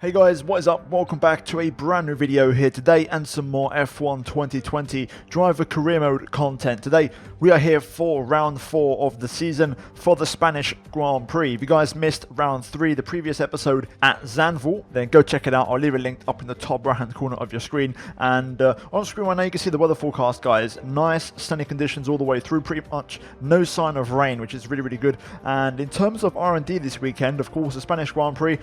Hey guys, what is up? Welcome back to a brand new video here today and some more F1 2020 driver career mode content. Today we are here for round 4 of the season for the Spanish Grand Prix. If you guys missed round 3, the previous episode at Zandvoort, then go check it out. I'll leave it linked up in the top right hand corner of your screen. And on screen right now you can see the weather forecast, guys. Nice sunny conditions all the way through, pretty much no sign of rain, which is really good. And in terms of R&D this weekend, of course the Spanish Grand Prix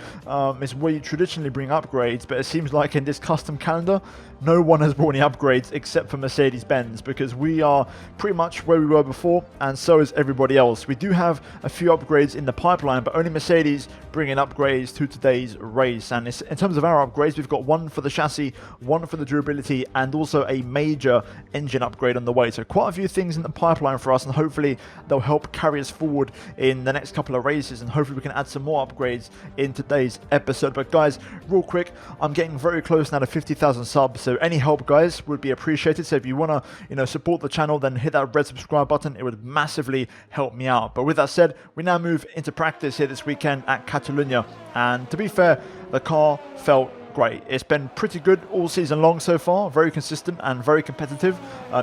is where you traditionally bring upgrades, but it seems like in this custom calendar no one has brought any upgrades except for Mercedes-Benz, because we are pretty much where we were before, and so is everybody else. We do have a few upgrades in the pipeline, but only Mercedes bringing upgrades to today's race. And in terms of our upgrades, we've got one for the chassis, one for the durability, and also a major engine upgrade on the way. So quite a few things in the pipeline for us, and hopefully they'll help carry us forward in the next couple of races, and hopefully we can add some more upgrades in today's episode. But guys, real quick, I'm getting very close now to 50,000 subs, so any help, guys, would be appreciated. So if you want to support the channel, then hit that red subscribe button. It would massively help me out. But with that said, we now move into practice here this weekend at Catalonia, and to be fair, the car felt great. It's been pretty good all season long so far, very consistent and very competitive.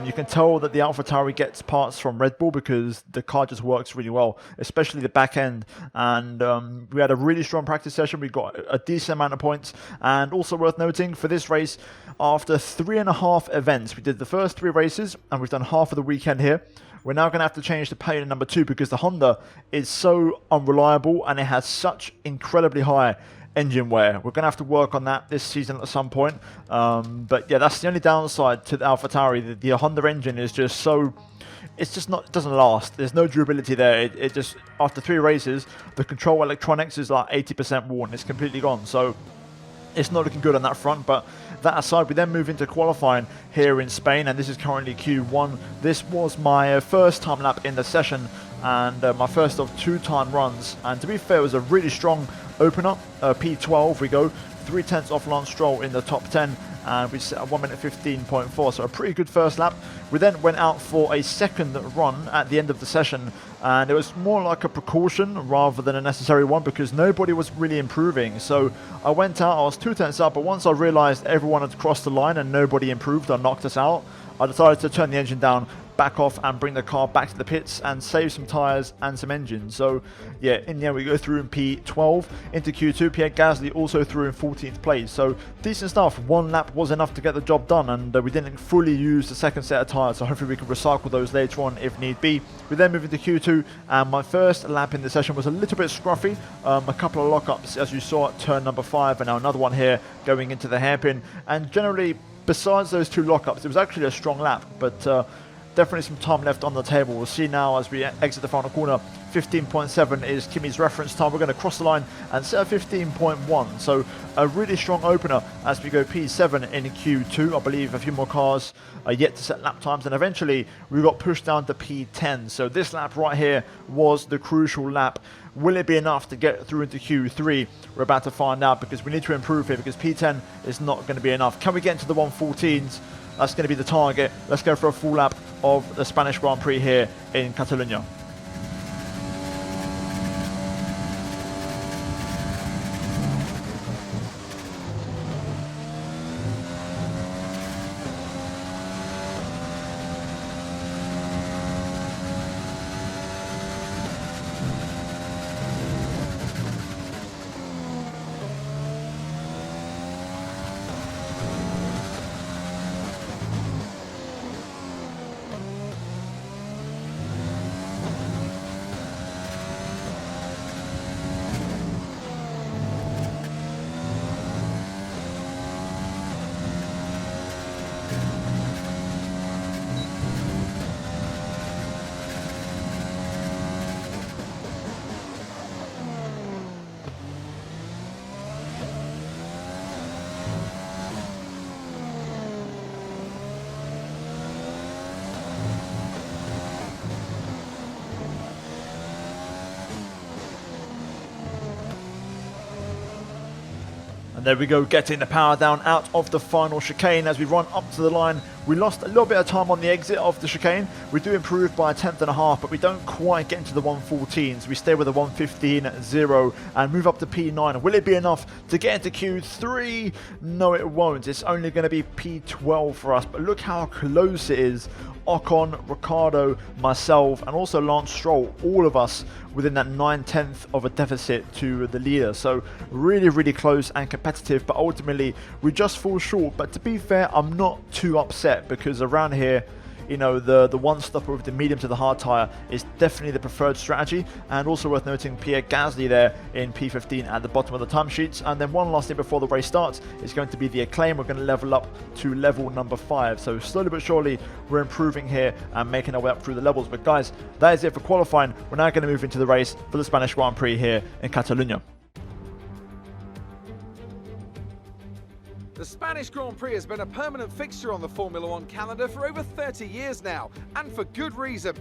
You can tell that the AlphaTauri gets parts from Red Bull because the car just works really well, especially the back end. And we had a really strong practice session. We got a decent amount of points, and also worth noting for this race, after 3.5 events, we did the first 3 races and we've done half of the weekend here. We're now going to have to change to pay number 2 because the Honda is so unreliable and it has such incredibly high engine wear. We're going to have to work on that this season at some point. But yeah, that's the only downside to the AlphaTauri. The Honda engine is just so... It's just not, it doesn't last. There's no durability there. It just, after 3 races, the control electronics is like 80% worn. It's completely gone. So it's not looking good on that front. But that aside, we then move into qualifying here in Spain, and this is currently Q1. This was my first time lap in the session, and my first of 2 time runs. And to be fair, it was a really strong opener. P12 we go, 3/10 off Lance Stroll in the top 10, and we set a 1 minute 15.4, so a pretty good first lap. We then went out for a second run at the end of the session, and it was more like a precaution rather than a necessary one because nobody was really improving. So I went out, I was 2/10 up, but once I realized everyone had crossed the line and nobody improved or knocked us out, I decided to turn the engine down, back off, and bring the car back to the pits and save some tyres and some engine. So yeah, in the end we go through in P12 into Q2. Pierre Gasly also through in 14th place, so decent stuff. 1 lap was enough to get the job done, and we didn't fully use the second set of tyres, so hopefully we can recycle those later on if need be. We then move into Q2, and my first lap in the session was a little bit scruffy. A couple of lockups as you saw at turn number 5, and now another one here going into the hairpin. And generally, besides those 2 lockups, it was actually a strong lap, but definitely some time left on the table. We'll see now as we exit the final corner. 15.7 is Kimi's reference time. We're going to cross the line and set a 15.1. So a really strong opener as we go P7 in Q2. I believe a few more cars are yet to set lap times, and eventually we got pushed down to P10. So this lap right here was the crucial lap. Will it be enough to get through into Q3? We're about to find out, because we need to improve here, because P10 is not going to be enough. Can we get into the 114s? That's going to be the target. Let's go for a full lap of the Spanish Grand Prix here in Catalonia. And there we go, getting the power down out of the final chicane as we run up to the line. We lost a little bit of time on the exit of the chicane. We do improve by 1/10.5, but we don't quite get into the 114s. We stay with a 1:15.0 and move up to P9. Will it be enough to get into Q3? No, it won't. It's only going to be P12 for us, but look how close it is. Ocon, Ricardo, myself, and also Lance Stroll, all of us within that 9/10 of a deficit to the leader. So really, really close and competitive, but ultimately we just fall short. But to be fair, I'm not too upset because around here, you know, the one stopper with the medium to the hard tyre is definitely the preferred strategy. And also worth noting, Pierre Gasly there in P15 at the bottom of the timesheets. And then one last thing before the race starts is going to be the acclaim. We're going to level up to level number 5. So slowly but surely we're improving here and making our way up through the levels. But guys, that is it for qualifying. We're now going to move into the race for the Spanish Grand Prix here in Catalonia. The Spanish Grand Prix has been a permanent fixture on the Formula One calendar for over 30 years now, and for good reason.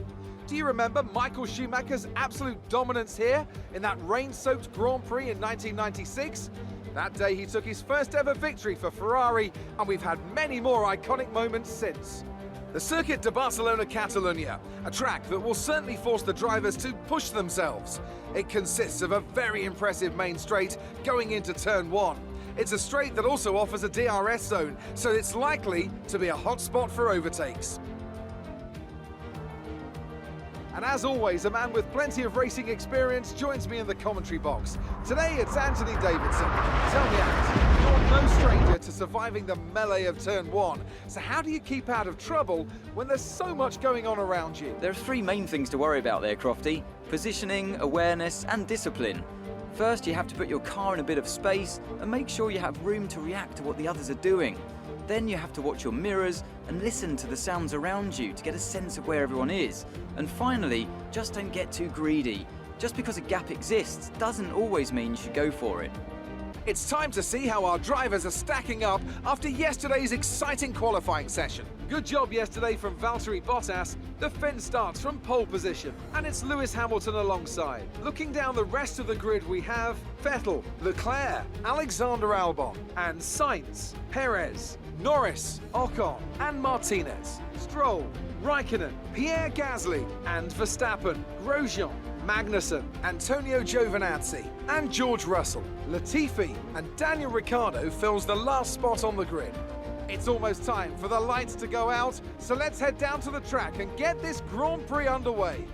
Do you remember Michael Schumacher's absolute dominance here in that rain-soaked Grand Prix in 1996? That day he took his first ever victory for Ferrari, and we've had many more iconic moments since. The Circuit de Barcelona-Catalunya, a track that will certainly force the drivers to push themselves. It consists of a very impressive main straight going into turn 1. It's a straight that also offers a DRS zone, so it's likely to be a hot spot for overtakes. And as always, a man with plenty of racing experience joins me in the commentary box. Today it's Anthony Davidson. Tell me, Ant, you're no stranger to surviving the melee of turn 1. So how do you keep out of trouble when there's so much going on around you? There are 3 main things to worry about there, Crofty. Positioning, awareness and discipline. First, you have to put your car in a bit of space and make sure you have room to react to what the others are doing. Then you have to watch your mirrors and listen to the sounds around you to get a sense of where everyone is. And finally, just don't get too greedy. Just because a gap exists doesn't always mean you should go for it. It's time to see how our drivers are stacking up after yesterday's exciting qualifying session. Good job yesterday from Valtteri Bottas. The Finn starts from pole position, and it's Lewis Hamilton alongside. Looking down the rest of the grid, we have Vettel, Leclerc, Alexander Albon, and Sainz, Perez, Norris, Ocon, and Martinez, Stroll, Raikkonen, Pierre Gasly, and Verstappen, Grosjean, Magnussen, Antonio Giovinazzi, and George Russell. Latifi and Daniel Ricciardo fills the last spot on the grid. It's almost time for the lights to go out, so let's head down to the track and get this Grand Prix underway.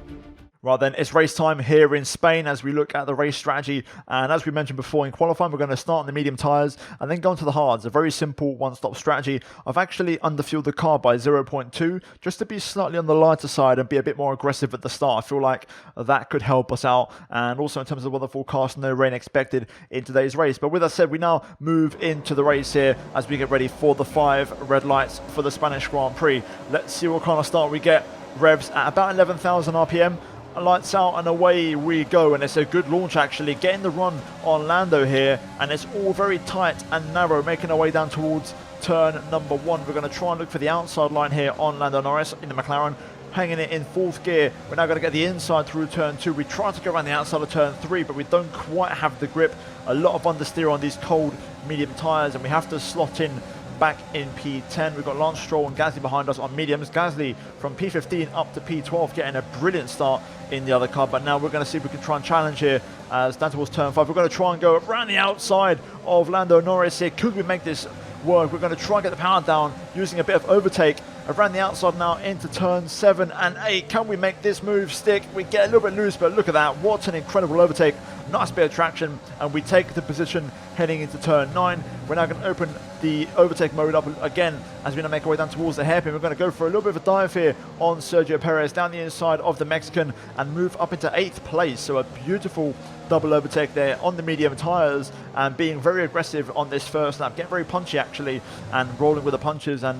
Right then, it's race time here in Spain as we look at the race strategy. And as we mentioned before, in qualifying, we're going to start on the medium tyres and then go on to the hards. A very simple one-stop strategy. I've actually underfueled the car by 0.2 just to be slightly on the lighter side and be a bit more aggressive at the start. I feel like that could help us out. And also in terms of weather forecast, no rain expected in today's race. But with that said, we now move into the race here as we get ready for the 5 red lights for the Spanish Grand Prix. Let's see what kind of start we get. Revs at about 11,000 RPM. Lights out and away we go, and it's a good launch actually, getting the run on Lando here, and it's all very tight and narrow, making our way down towards turn number 1. We're going to try and look for the outside line here on Lando Norris in the McLaren, hanging it in 4th gear. We're now going to get the inside through turn 2. We try to go around the outside of turn 3, but we don't quite have the grip. A lot of understeer on these cold medium tyres, and we have to slot in back in P10. We've got Lance Stroll and Gasly behind us on mediums. Gasly from P15 up to P12, getting a brilliant start in the other car. But now we're going to see if we can try and challenge here as down towards turn 5. We're going to try and go around the outside of Lando Norris here. Could we make this work? We're going to try and get the power down using a bit of overtake around the outside now into turn 7 and 8. Can we make this move stick? We get a little bit loose, but look at that. What an incredible overtake. Nice bit of traction, and we take the position heading into turn 9. We're now going to open the overtake mode up again as we now make our way down towards the hairpin. We're going to go for a little bit of a dive here on Sergio Perez down the inside of the Mexican and move up into 8th place. So a beautiful double overtake there on the medium tyres, and being very aggressive on this first lap, getting very punchy actually, and rolling with the punches and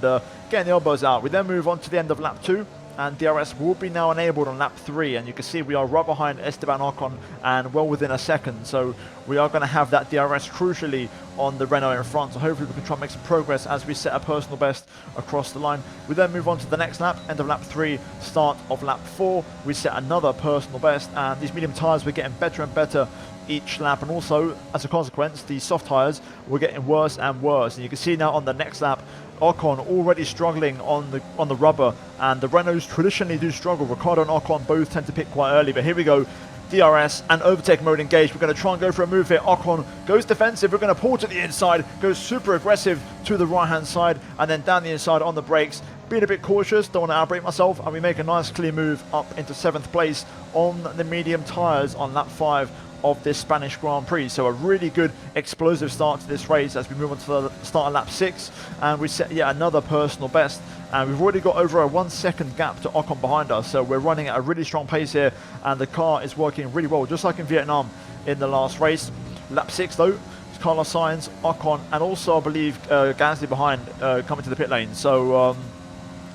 getting the elbows out. We then move on to the end of lap 2. And DRS will be now enabled on lap 3, and you can see we are right behind Esteban Ocon and well within a second, so we are going to have that DRS crucially on the Renault in front, so hopefully we can try and make some progress as we set a personal best across the line. We then move on to the next lap, end of lap 3, start of lap 4. We set another personal best, and these medium tyres were getting better and better each lap, and also as a consequence the soft tyres were getting worse and worse. And you can see now on the next lap Ocon already struggling on the rubber, and the Renaults traditionally do struggle. Ricciardo and Ocon both tend to pit quite early, but here we go. DRS and overtake mode engaged. We're going to try and go for a move here. Ocon goes defensive. We're going to pull to the inside, goes super aggressive to the right hand side, and then down the inside on the brakes. Being a bit cautious, don't want to outbrake myself, and we make a nice clear move up into 7th place on the medium tyres on lap 5 of this Spanish Grand Prix. So a really good explosive start to this race as we move on to the start of lap 6, and we set yet another personal best, and we've already got over a 1 second gap to Ocon behind us. So we're running at a really strong pace here, and the car is working really well, just like in Vietnam in the last race. Lap 6 though, Carlos Sainz, Ocon, and also I believe Gasly behind coming to the pit lane. So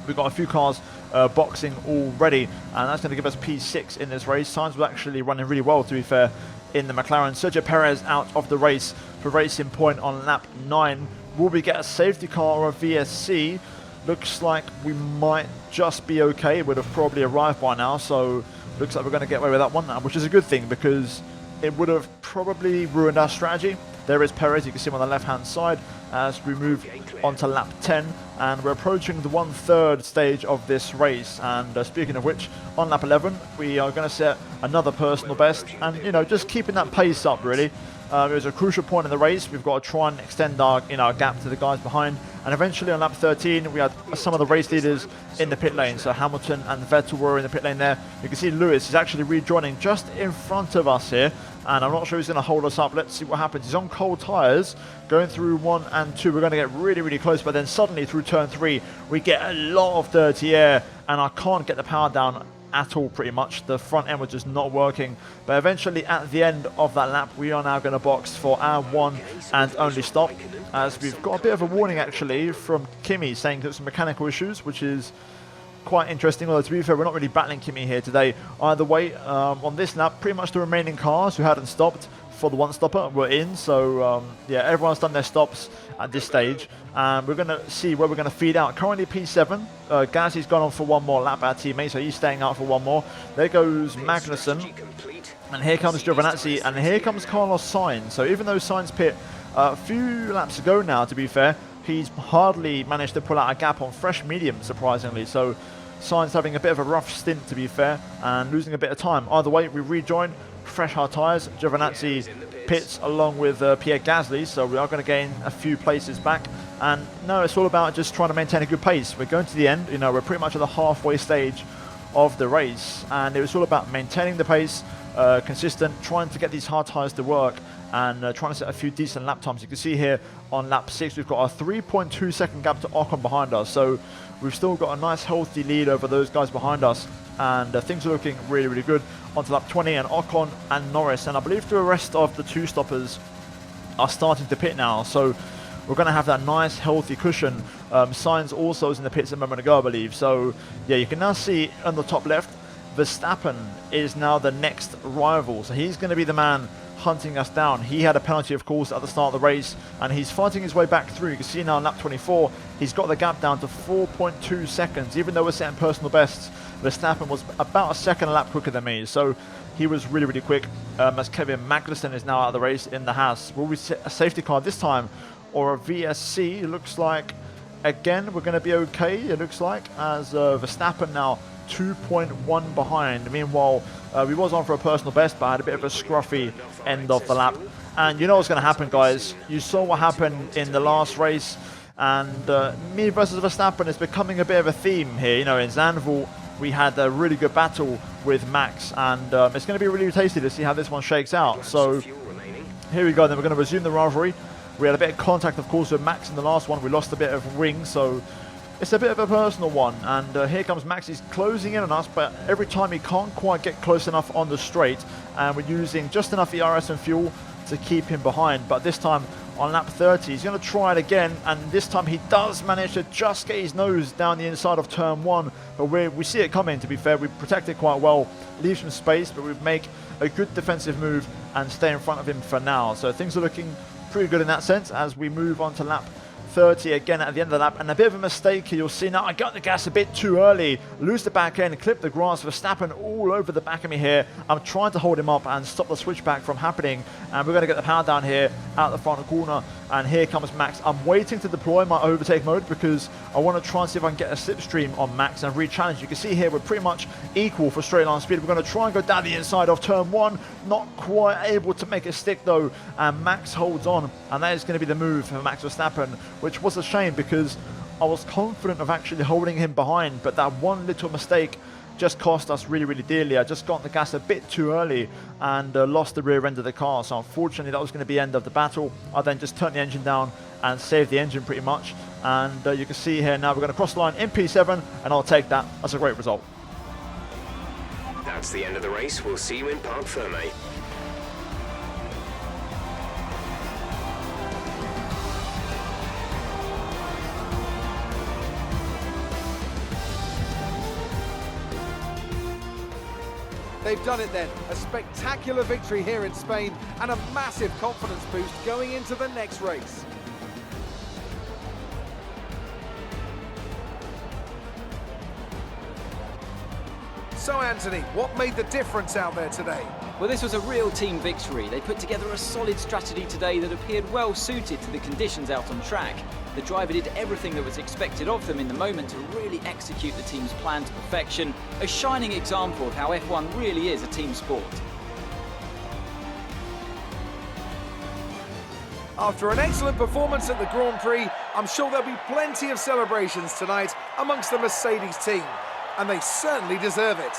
we've got a few cars boxing already, and that's going to give us P6 in this race. Sainz was actually running really well, to be fair, in the McLaren. Sergio Perez out of the race for Racing Point on lap 9. Will we get a safety car or a VSC? Looks like we might just be okay. It would have probably arrived by now, so looks like we're going to get away with that one, which is a good thing because it would have probably ruined our strategy. There is Perez, you can see him on the left hand side as we move on to lap 10, and we're approaching the 1/3 stage of this race. And speaking of which, on lap 11 we are going to set another personal best, and you know, just keeping that pace up really. It was a crucial point in the race. We've got to try and extend our gap to the guys behind, and eventually on lap 13 we had some of the race leaders in the pit lane. So Hamilton and Vettel were in the pit lane there. You can see Lewis is actually rejoining just in front of us here, and I'm not sure he's going to hold us up. Let's see what happens. He's on cold tyres going through 1 and 2. We're going to get really close, but then suddenly through turn 3 we get a lot of dirty air, and I can't get the power down at all pretty much. The front end was just not working, but eventually at the end of that lap we are now going to box for our one and only stop, as we've got a bit of a warning actually from Kimi saying there's some mechanical issues, which is quite interesting. Although to be fair, we're not really battling Kimi here today either way. On this lap pretty much the remaining cars who hadn't stopped for the one stopper were in, so yeah, everyone's done their stops at this stage, and we're going to see where we're going to feed out. Currently P7, Gasly's gone on for one more lap, our teammate, so he's staying out for one more. There goes Magnussen, and here comes Giovinazzi, and here comes Carlos Sainz. So even though Sainz pit a few laps ago now, to be fair, he's hardly managed to pull out a gap on fresh medium, surprisingly. So Sainz having a bit of a rough stint, to be fair, and losing a bit of time. Either way, we rejoin, fresh hard tyres. Giovinazzi pits along with Pierre Gasly, so we are going to gain a few places back. And no, it's all about just trying to maintain a good pace. We're going to the end, you know, we're pretty much at the halfway stage of the race, and it was all about maintaining the pace, consistent, trying to get these hard tyres to work, and trying to set a few decent lap times. You can see here on lap 6 we've got a 3.2 second gap to Ocon behind us, so we've still got a nice healthy lead over those guys behind us, and things are looking really good. Onto lap 20, and Ocon and Norris, and I believe the rest of the two stoppers are starting to pit now, so we're going to have that nice healthy cushion. Sainz also is in the pits a moment ago, I believe. So yeah, you can now see on the top left Verstappen is now the next rival, so he's going to be the man hunting us down. He had a penalty, of course, at the start of the race, and he's fighting his way back through. You can see now on lap 24 he's got the gap down to 4.2 seconds. Even though we're setting personal bests, Verstappen was about a second a lap quicker than me, so he was really quick. As Kevin Magnussen is now out of the race in the Haas. Will we set a safety car this time or a VSC? It looks like again we're going to be okay, it looks like, as Verstappen now 2.1 behind. Meanwhile, we was on for a personal best, but I had a bit of a scruffy end of the lap. And you know what's going to happen, guys. You saw what happened in the last race, and me versus Verstappen is becoming a bit of a theme here. You know, in Zandvoort we had a really good battle with Max, and it's going to be really tasty to see how this one shakes out. So here we go, then we're going to resume the rivalry. We had a bit of contact, of course, with Max in the last one. We lost a bit of wing, so it's a bit of a personal one. And here comes Max. He's closing in on us, but every time he can't quite get close enough on the straight, and we're using just enough ERS and fuel to keep him behind. But this time on lap 30 he's going to try it again, and this time he does manage to just get his nose down the inside of turn 1, but we see it coming. To be fair, we protect it quite well, leave some space, but we make a good defensive move and stay in front of him for now. So things are looking pretty good in that sense as we move on to lap 30 again at the end of the lap, and a bit of a mistake here. You'll see now I got the gas a bit too early, lose the back end, clip the grass. Verstappen all over the back of me here. I'm trying to hold him up and stop the switchback from happening, and we're going to get the power down here out the front corner. And here comes Max. I'm waiting to deploy my overtake mode because I want to try and see if I can get a slipstream on Max and re-challenge. You can see here we're pretty much equal for straight line speed. We're going to try and go down the inside of turn 1. Not quite able to make it stick though, and Max holds on, and that is going to be the move for Max Verstappen, which was a shame because I was confident of actually holding him behind, but that one little mistake just cost us really, really dearly. I just got the gas a bit too early and lost the rear end of the car. So unfortunately, that was going to be the end of the battle. I then just turned the engine down and saved the engine pretty much. And you can see here now we're going to cross the line in P7, and I'll take that as a great result. That's the end of the race. We'll see you in Parc Fermé. They've done it then. A spectacular victory here in Spain and a massive confidence boost going into the next race. So Anthony, what made the difference out there today? Well, this was a real team victory. They put together a solid strategy today that appeared well suited to the conditions out on track. The driver did everything that was expected of them in the moment to really execute the team's plan to perfection. A shining example of how F1 really is a team sport. After an excellent performance at the Grand Prix, I'm sure there'll be plenty of celebrations tonight amongst the Mercedes team, and they certainly deserve it.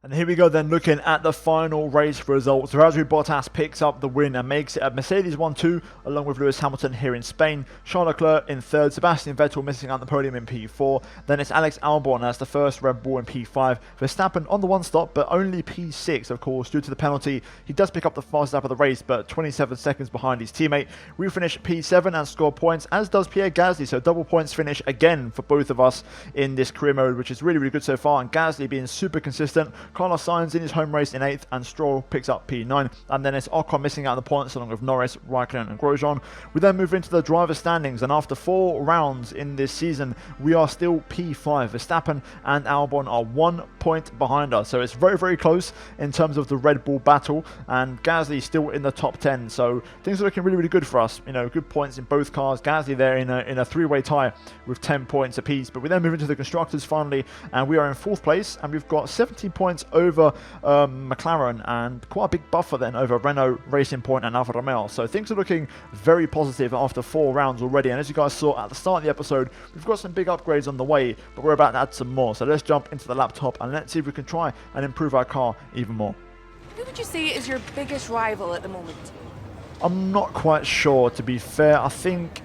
And here we go then, looking at the final race results. Valtteri Bottas picks up the win and makes it a Mercedes 1-2 along with Lewis Hamilton here in Spain. Charles Leclerc in third, Sebastian Vettel missing out the podium in P4. Then it's Alex Albon as the first Red Bull in P5. Verstappen on the one stop, but only P6 of course due to the penalty. He does pick up the fastest lap of the race, but 27 seconds behind his teammate. We finish P7 and score points, as does Pierre Gasly, so double points finish again for both of us in this career mode, which is really, really good so far. And Gasly being super consistent. Carlos Sainz in his home race in 8th, and Stroll picks up P9, and then it's Ocon missing out on the points along with Norris, Raikkonen and Grosjean. We then move into the driver standings, and after 4 rounds in this season we are still P5. Verstappen and Albon are 1 point behind us, so it's very, very close in terms of the Red Bull battle, and Gasly still in the top 10, so things are looking really, really good for us. You know, good points in both cars. Gasly there in a 3-way tie with 10 points apiece. But we then move into the constructors finally, and we are in 4th place, and we've got 17 points over McLaren, and quite a big buffer then over Renault, Racing Point and Alfa Romeo. So things are looking very positive after 4 rounds already, and as you guys saw at the start of the episode, we've got some big upgrades on the way, but we're about to add some more. So let's jump into the laptop and let's see if we can try and improve our car even more. Who would you say is your biggest rival at the moment? I'm not quite sure, to be fair. I think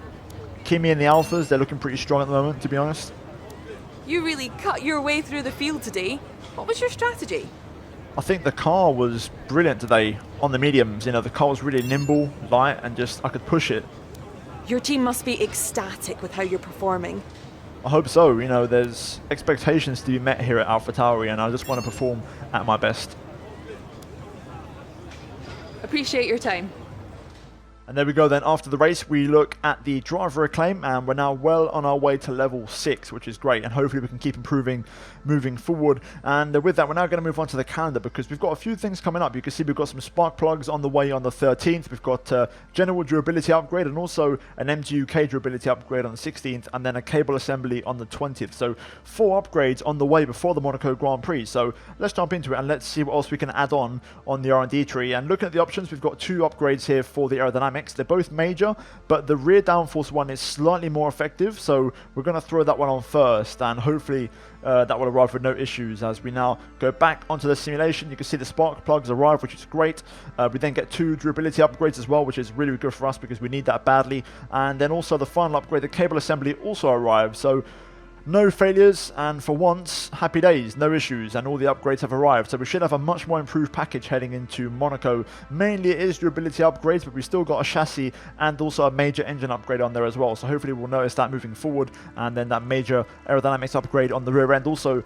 Kimi and the Alphas, they're looking pretty strong at the moment, to be honest. You really cut your way through the field today. What was your strategy? I think the car was brilliant today on the mediums. You know, the car was really nimble, light, and just I could push it. Your team must be ecstatic with how you're performing. I hope so. You know, there's expectations to be met here at AlphaTauri, and I just want to perform at my best. Appreciate your time. And there we go then. After the race, we look at the driver acclaim, and we're now well on our way to level 6, which is great, and hopefully we can keep improving moving forward. And with that, we're now going to move on to the calendar, because we've got a few things coming up. You can see we've got some spark plugs on the way on the 13th. We've got general durability upgrade, and also an MGUK durability upgrade on the 16th, and then a cable assembly on the 20th. So 4 upgrades on the way before the Monaco Grand Prix. So let's jump into it and let's see what else we can add on the R&D tree. And looking at the options, we've got 2 upgrades here for the aerodynamics. They're both major, but the rear downforce one is slightly more effective, so we're going to throw that one on first, and hopefully that will arrive with no issues. As we now go back onto the simulation, you can see the spark plugs arrive, which is great. We then get 2 durability upgrades as well, which is really good for us because we need that badly. And then also the final upgrade, the cable assembly, also arrives. So no failures, and for once, happy days, no issues, and all the upgrades have arrived. So we should have a much more improved package heading into Monaco. Mainly it is durability upgrades, but we still got a chassis and also a major engine upgrade on there as well. So hopefully we'll notice that moving forward, and then that major aerodynamics upgrade on the rear end also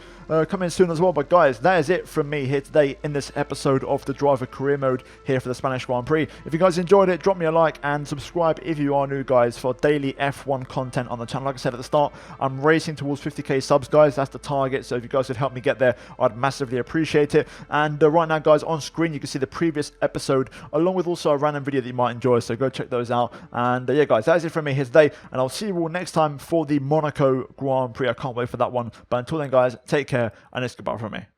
coming soon as well. But guys, that is it from me here today in this episode of the Driver Career Mode here for the Spanish Grand Prix. If you guys enjoyed it, drop me a like and subscribe if you are new, guys, for daily F1 content on the channel. Like I said at the start, I'm racing towards 50k subs, guys. That's the target, so if you guys could help me get there, I'd massively appreciate it. And right now, guys, on screen you can see the previous episode along with also a random video that you might enjoy, so go check those out. And yeah, guys, that is it from me here today, and I'll see you all next time for the Monaco Grand Prix. I can't wait for that one, but until then, guys, take care, and it's goodbye from me.